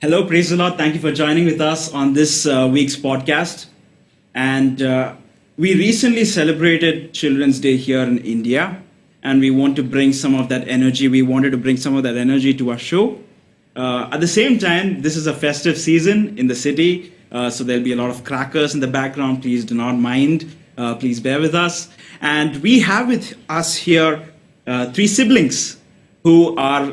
Hello, praise the Lord. Thank you for joining with us on this week's podcast. And we recently celebrated Children's Day here in India, and we want to bring some of that energy. We wanted to bring some of that energy to our show. At the same time, this is a festive season in the city, so there'll be a lot of crackers in the background. Please do not mind. Please bear with us. And we have with us here three siblings who are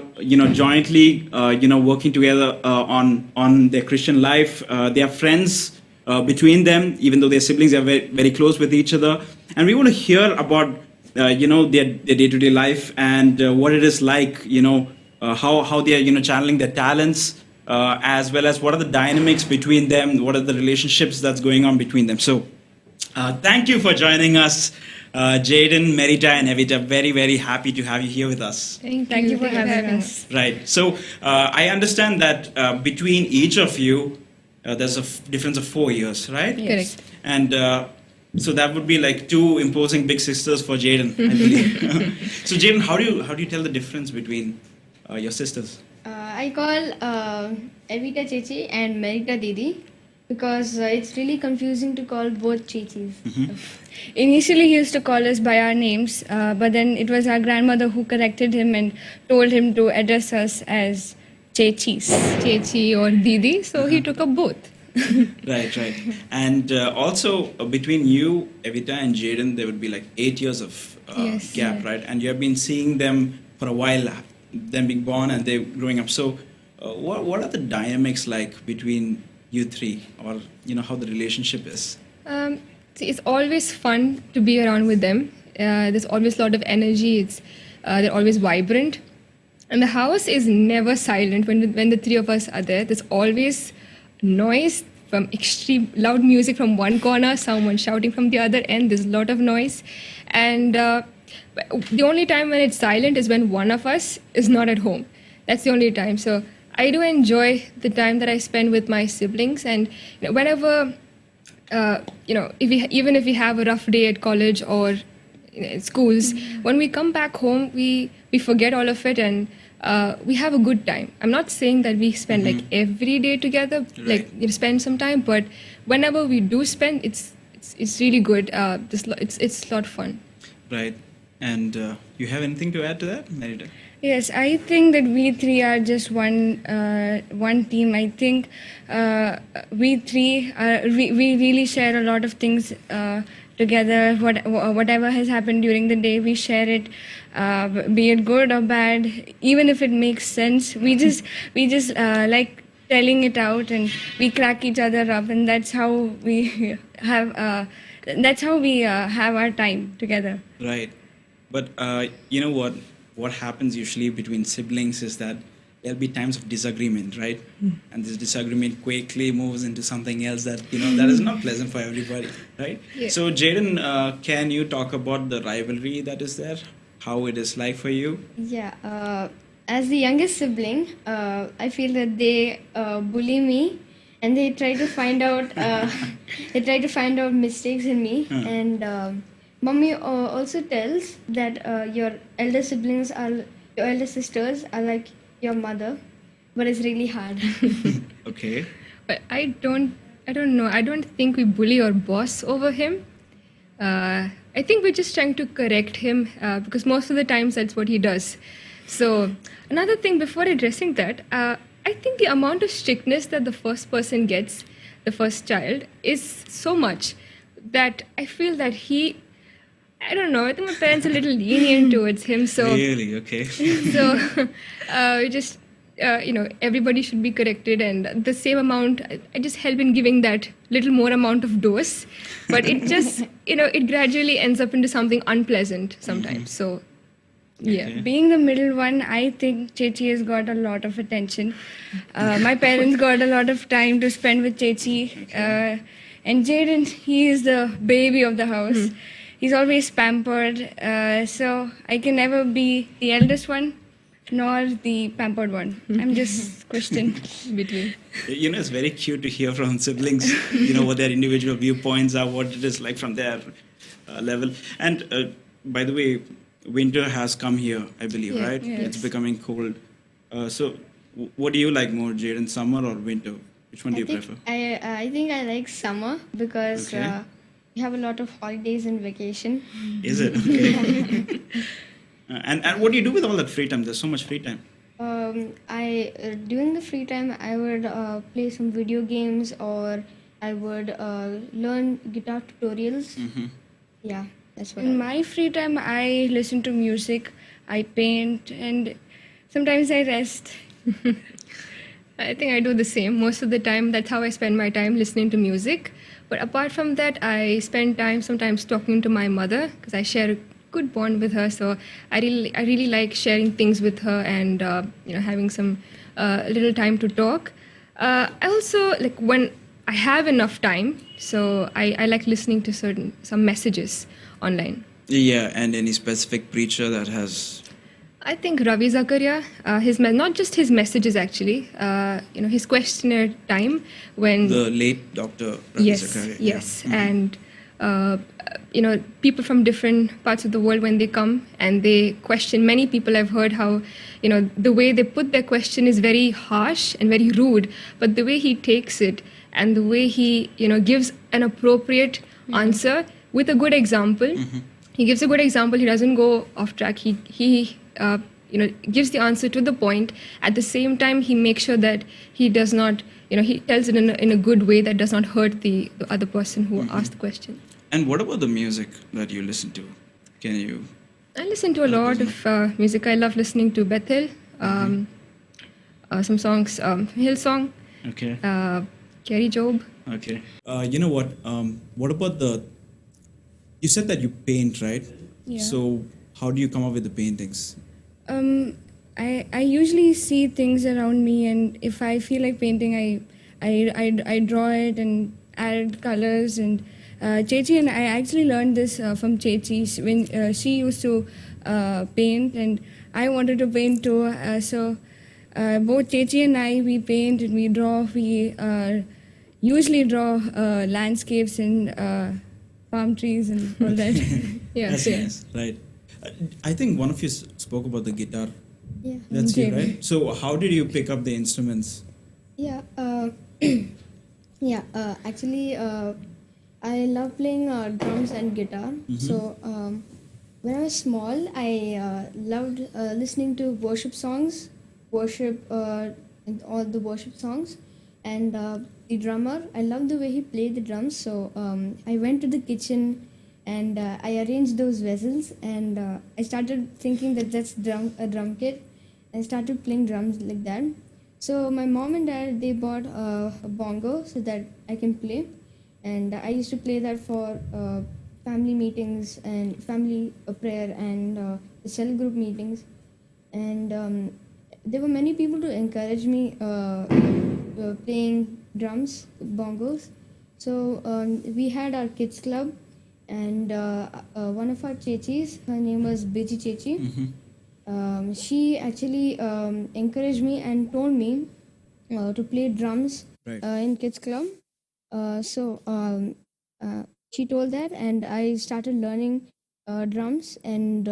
jointly working together on their Christian life. They are friends between them, even though they're siblings. They are very, very close with each other, and we want to hear about their day-to-day life and what it is like. How they are channeling their talents, as well as what are the dynamics between them. What are the relationships that's going on between them. So, thank you for joining us. Jaydon, Merita, and Evita, very, very happy to have you here with us. Thank you for having us. Right. So I understand that between each of you, there's a difference of 4 years, right? Yes. Correct. And so that would be like two imposing big sisters for Jaydon, I believe. So Jaydon, how do you tell the difference between your sisters? I call Evita Chechi and Merita Didi because it's really confusing to call both Chechis. Initially, he used to call us by our names, but then it was our grandmother who corrected him and told him to address us as Chechis. Chechi or Didi, so he took up both. Right. And also between you, Evita, and Jaydon, there would be like 8 years of Yes, gap, yeah. right? And you have been seeing them for a while, them being born and they growing up. So what are the dynamics like between you three, or how the relationship is? See, it's always fun to be around with them. There's always a lot of energy. They're always vibrant, and the house is never silent when the three of us are there. There's always noise from extreme loud music from one corner, someone shouting from the other end. There's a lot of noise, and the only time when it's silent is when one of us is not at home. That's the only time. So I do enjoy the time that I spend with my siblings, and whenever even if we have a rough day at college or at schools, when we come back home, we forget all of it and we have a good time. I'm not saying that we spend like every day together, Right. like spend some time, but whenever we do spend, it's really good. It's a lot of fun. Right. And you have anything to add to that, Merita? Yes, I think that we three are just one team. I think we three we really share a lot of things together. Whatever has happened during the day, we share it, be it good or bad. Even if it makes sense, we just like telling it out, and we crack each other up, and that's how we have our time together. Right. But you know what happens usually between siblings is that there'll be times of disagreement, right? And this disagreement quickly moves into something else that that is not pleasant for everybody, right? Yeah. So Jaydon, can you talk about the rivalry that is there? How it is like for you? Yeah, as the youngest sibling, I feel that they bully me and they try to find out mistakes in me. And mommy also tells that your elder sisters are like your mother, but it's really hard. Okay. But I don't know. I don't think we bully or boss over him. I think we're just trying to correct him because most of the times that's what he does. So another thing before addressing that, I think the amount of strictness that the first person gets, the first child, is so much that I feel that I don't know. I think my parents are a little lenient towards him. So Really? Okay. so we just everybody should be corrected, and the same amount I just help in giving that little more amount of dose, but it just it gradually ends up into something unpleasant sometimes. So yeah. Okay. Being the middle one, I think Chechi has got a lot of attention. My parents got a lot of time to spend with Chechi. And Jaydon, he is the baby of the house. He's always pampered. So I can never be the eldest one nor the pampered one. I'm just Christian. Between. It's very cute to hear from siblings, what their individual viewpoints are, what it is like from their level. And by the way, winter has come here, I believe, Yeah, right? yes. It's becoming cold. So What do you like more, Jaydon, summer or winter? Which one do you prefer? I think I like summer because Okay. we have a lot of holidays and vacation. Is it? Okay. And what do you do with all that free time? There's so much free time. I during the free time I would play some video games, or I would learn guitar tutorials. Yeah, that's what. In my free time, I listen to music, I paint, and sometimes I rest. I think I do the same. Most of the time, that's how I spend my time, listening to music. But apart from that, I spend time sometimes talking to my mother because I share a good bond with her. So I really like sharing things with her and having some little time to talk. I also like when I have enough time. So I like listening to some messages online. Yeah, and any specific preacher that has. I think Ravi Zakaria, not just his messages actually, his questionnaire time when The late Dr. Ravi yes, Zakaria. yes, and people from different parts of the world when they come and they question. Many people I've heard how the way they put their question is very harsh and very rude, but the way he takes it and the way he gives an appropriate answer with a good example. He gives a good example. He doesn't go off track. He gives the answer to the point. At the same time, he makes sure that he does not, he tells it in a good way that does not hurt the other person who asked the question. And what about the music that you listen to? Can you? I listen to a lot of music. I love listening to Bethel, some songs, Hillsong, Okay. Kerry Job. Okay. You know what? What about you said that you paint, right? Yeah. So how do you come up with the paintings? I usually see things around me, and if I feel like painting, I draw it and add colors. And Chechi and I actually learned this from Chechi when she used to paint, and I wanted to paint too. So both Chechi and I, we paint and we draw. We usually draw landscapes and palm trees and all that. Yeah, That's same. nice, right? I think one of you spoke about the guitar. Yeah. That's you, Okay. right? So how did you pick up the instruments? Yeah. Actually, I love playing drums and guitar. So when I was small, I loved listening to worship songs, and all the worship songs, and the drummer. I loved the way he played the drums. So I went to the kitchen and I arranged those vessels, and I started thinking that that's a drum kit, and started playing drums like that. So my mom and dad, they bought a bongo so that I can play, and I used to play that for family meetings and family prayer and the cell group meetings, and there were many people to encourage me playing drums, bongos. So we had our kids club, and one of our chechis, her name was Biji Chechi. She actually encouraged me and told me to play drums Right. in kids club. She told that, and I started learning drums. And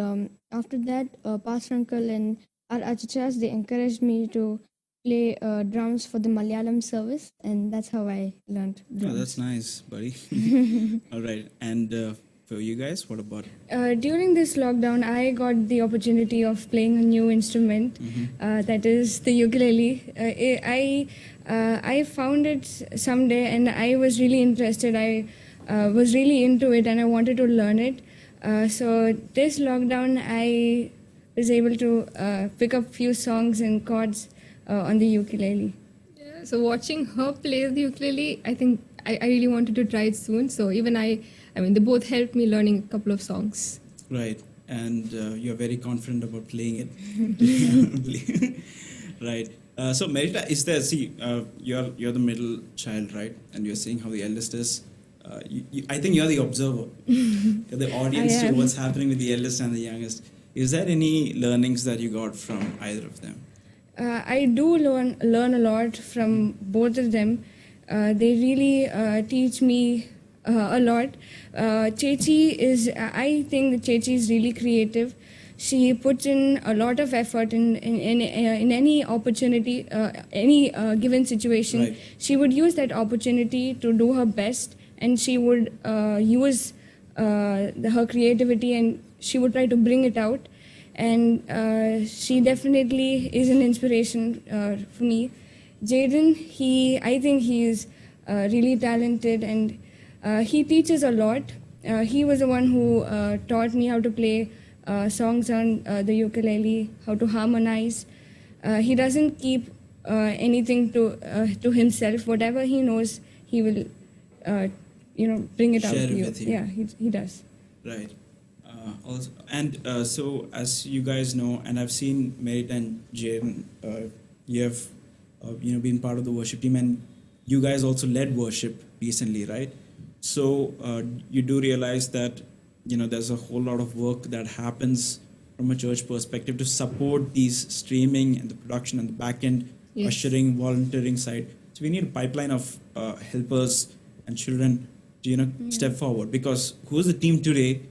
after that, Pastor Uncle and our achachas, they encouraged me to play drums for the Malayalam service, and that's how I learned drums. Oh, that's nice, buddy. All right. And for you guys, what about? During this lockdown, I got the opportunity of playing a new instrument, that is the ukulele. I found it someday, and I was really interested. I was really into it, and I wanted to learn it. So this lockdown, I was able to pick up few songs and chords on the ukulele. Yeah, so watching her play the ukulele, I think I really wanted to try it soon. So even I mean, they both helped me learning a couple of songs. Right. And you're very confident about playing it. Right. So Merita, is there? See, you're the middle child, right? And you're seeing how the eldest is. I think you're the observer. You're the audience to am. what's happening with the eldest and the youngest. Is there any learnings that you got from either of them? I do learn a lot from both of them. They really teach me a lot. Chechi is, I think that Chechi is really creative. she puts in a lot of effort in any opportunity, any given situation. Right. She would use that opportunity to do her best, and she would use her creativity, and she would try to bring it out. And she definitely is an inspiration for me. Jaydon, I think he is really talented, and he teaches a lot. He was the one who taught me how to play songs on the ukulele, how to harmonize. He doesn't keep anything to himself. Whatever he knows, he will, bring it out Share to it you. with you. Yeah, he does. Right. Also, and so as you guys know, and I've seen Merita and Jaydon, you have been part of the worship team, and you guys also led worship recently, right? So you do realize that there's a whole lot of work that happens from a church perspective to support these streaming and the production and the back end, Yes. ushering, volunteering side. So we need a pipeline of helpers and children to step forward, because who's the team today?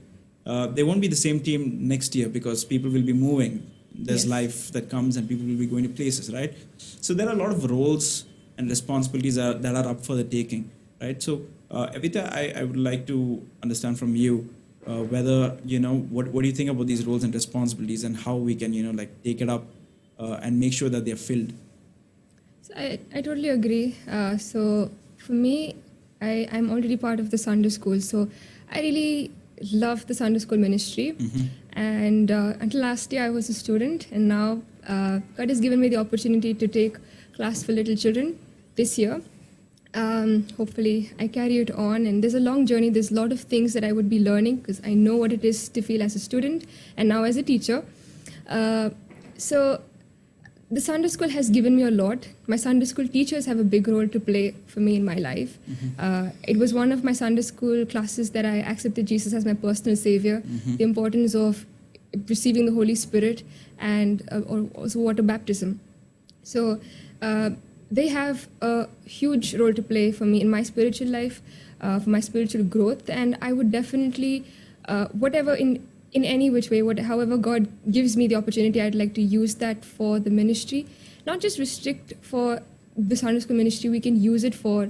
They won't be the same team next year, because people will be moving. There's Yes. life that comes and people will be going to places, right? So there are a lot of roles and responsibilities that are up for the taking, right? So Evita, I would like to understand from you whether, what do you think about these roles and responsibilities, and how we can, take it up and make sure that they're filled. So I totally agree. So for me, I'm already part of the Sunday school. So I really love the Sunday school ministry. And until last year, I was a student. And now God has given me the opportunity to take class for little children this year. Hopefully, I carry it on. And there's a long journey. There's a lot of things that I would be learning, because I know what it is to feel as a student and now as a teacher. So the Sunday school has given me a lot. My Sunday school teachers have a big role to play for me in my life. It was one of my Sunday school classes that I accepted Jesus as my personal savior. The importance of receiving the Holy Spirit, and also water baptism. So they have a huge role to play for me in my spiritual life, for my spiritual growth. And I would definitely, whatever in any which way, however God gives me the opportunity, I'd like to use that for the ministry. Not just restrict for the Sunday school ministry, we can use it for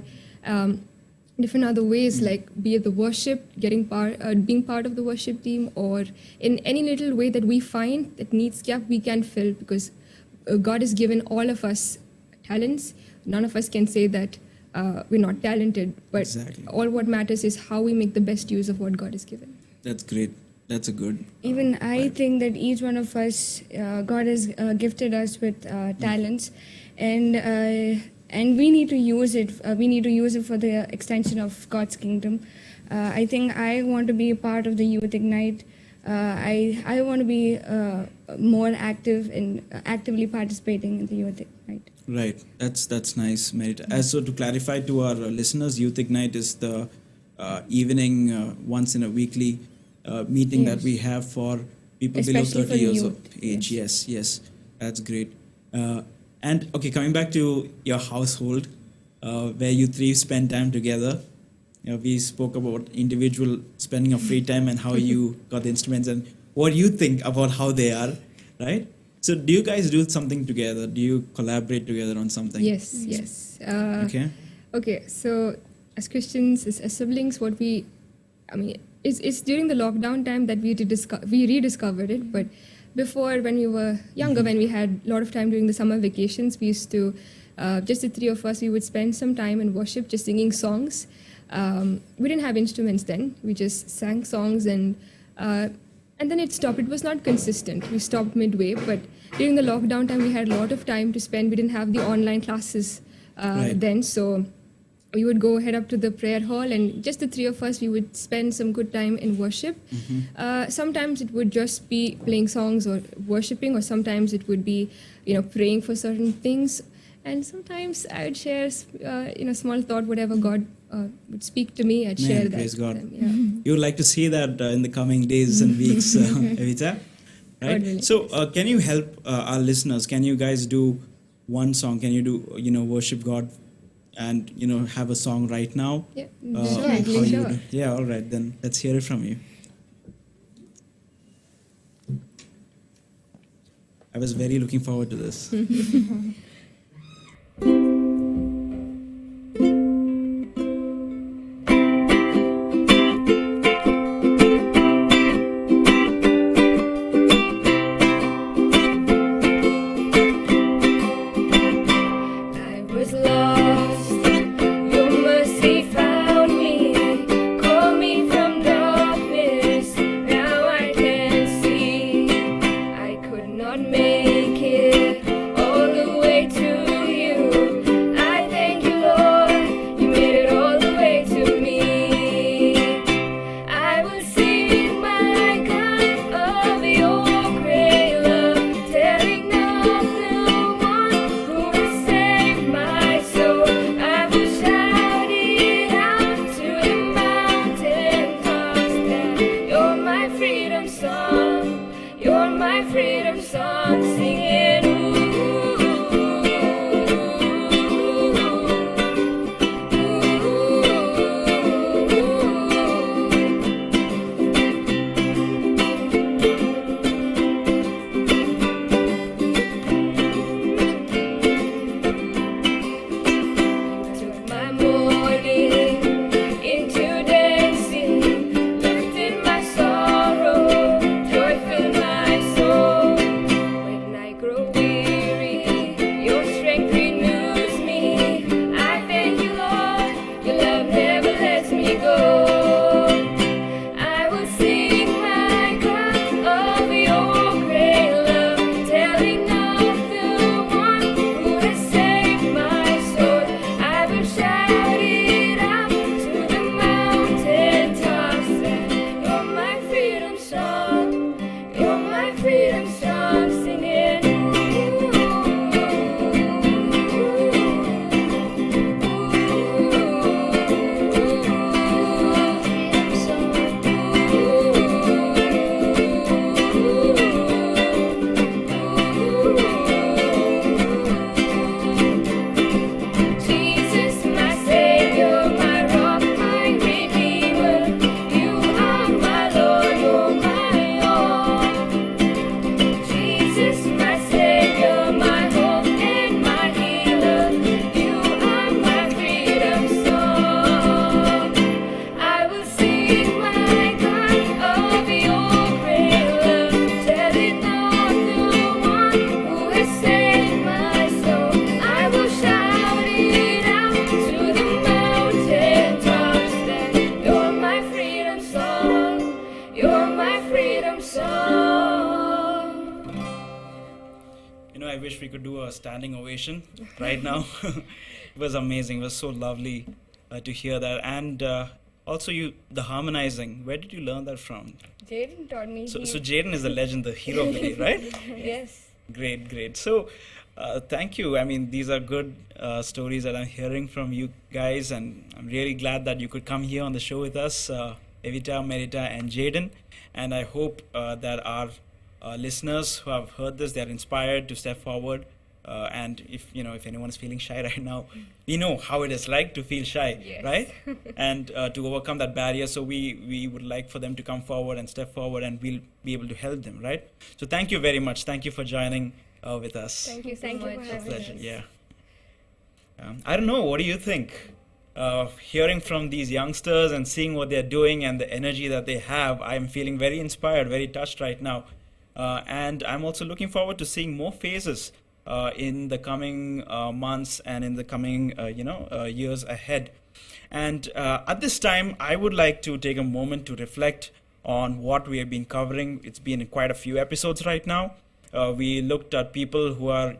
different other ways, like be it the worship, being part of the worship team, or in any little way that we find that needs gap, we can fill, because God has given all of us talents. None of us can say that we're not talented, but Exactly. all what matters is how we make the best use of what God has given. That's great. That's a good. Even I right. think that each one of us, God has gifted us with talents, and we need to use it. We need to use it for the extension of God's kingdom. I think I want to be a part of the Youth Ignite. I want to be more active in actively participating in the Youth Ignite. Right. That's nice, Merita. As so to clarify to our listeners, Youth Ignite is the evening, once in a weekly meeting that Yes. we have for people Especially below for 30 years of youth. age. Yes. That's great. And okay, coming back to your household, where you three spend time together. We spoke about individual spending of free time and how you got the instruments and what you think about how they are, right? So do you guys do something together? Do you collaborate together on something? Yes. Okay. Okay, so as Christians, as siblings, it's during the lockdown time that we rediscovered it. But before, when we were younger, when we had a lot of time during the summer vacations, we used to, just the three of us, we would spend some time in worship, just singing songs. We didn't have instruments then. We just sang songs, and then it stopped. It was not consistent. We stopped midway. But during the lockdown time, we had a lot of time to spend. We didn't have the online classes Right. then, so we would go head up to the prayer hall, and just the three of us, we would spend some good time in worship. Sometimes it would just be playing songs or worshiping, or sometimes it would be, praying for certain things. And sometimes I would share, small thought, whatever God would speak to me, I'd share that. Praise with God. them, yeah. You would like to see that in the coming days and weeks, Evita, God right? willing. So can you help our listeners? Can you guys do one song? Can you do, worship God and, have a song right now? Yeah, How definitely, you sure. would- Yeah, all right, then let's hear it from you. I was very looking forward to this. I was lost, your mercy found me, called me from darkness, now I can see. I could not make it all the way to you. I thank you, Lord, you made it all the way to me. I will sing my God of your great love, telling of the one who has saved my soul. I will shout it out to the mountain tops that you're my freedom song, you're my freedom song, singing took my morning into dancing, lifted my sorrow, joy filled my soul. When I grow weary, your strength renews me. I thank you, Lord, your love never lets me go. I will sing my God of your great love, telling of the one who has saved my soul. I will shout it out to the mountain tops that you're my freedom song, you're my freedom song, singing Jesus, my Savior, my rock, my redeemer, you are my Lord, you're my all. Jesus, my Savior, my hope and my healer, you are my freedom song. I will sing my God of your great love, telling of the one who has saved my soul. I will shout it out to the mountain tops that you're my freedom song, you're my freedom song. You know, I wish we could do a standing ovation right now. It was amazing. It was so lovely to hear that. And also, the harmonizing. Where did you learn that from? Jaydon taught me. So Jaydon is the legend, the hero of the day, right? Yes. Great, great. So, thank you. I mean, these are good stories that I'm hearing from you guys, and I'm really glad that you could come here on the show with us, Evita, Merita, and Jaydon. And I hope that our listeners who have heard this, they're inspired to step forward. And if anyone is feeling shy right now, we know how it is like to feel shy, Yes. right? And to overcome that barrier. So we would like for them to come forward and step forward, and we'll be able to help them, right? So thank you very much. Thank you for joining with us. Thank you so Thank you much. for having Pleasure. us. Yeah. I don't know. What do you think? Hearing from these youngsters and seeing what they're doing and the energy that they have, I'm feeling very inspired, very touched right now. And I'm also looking forward to seeing more faces in the coming months and in the coming years ahead. And at this time, I would like to take a moment to reflect on what we have been covering. It's been quite a few episodes right now. We looked at people who are,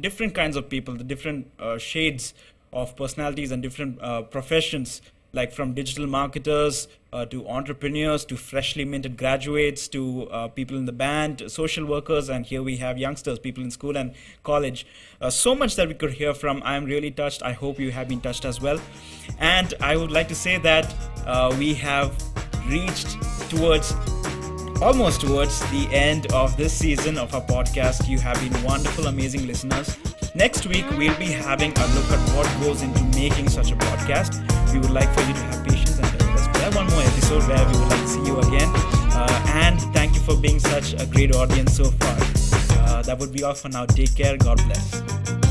different kinds of people, the different shades of personalities and different professions, like from digital marketers to entrepreneurs to freshly minted graduates to people in the band, social workers, and here we have youngsters, people in school and college. So much that we could hear from. I'm really touched. I hope you have been touched as well. And I would like to say that we have reached almost towards the end of this season of our podcast. You have been wonderful, amazing listeners. Next week, we'll be having a look at what goes into making such a podcast. We would like for you to have patience and bear with us. We have one more episode where we would like to see you again. And thank you for being such a great audience so far. That would be all for now. Take care. God bless.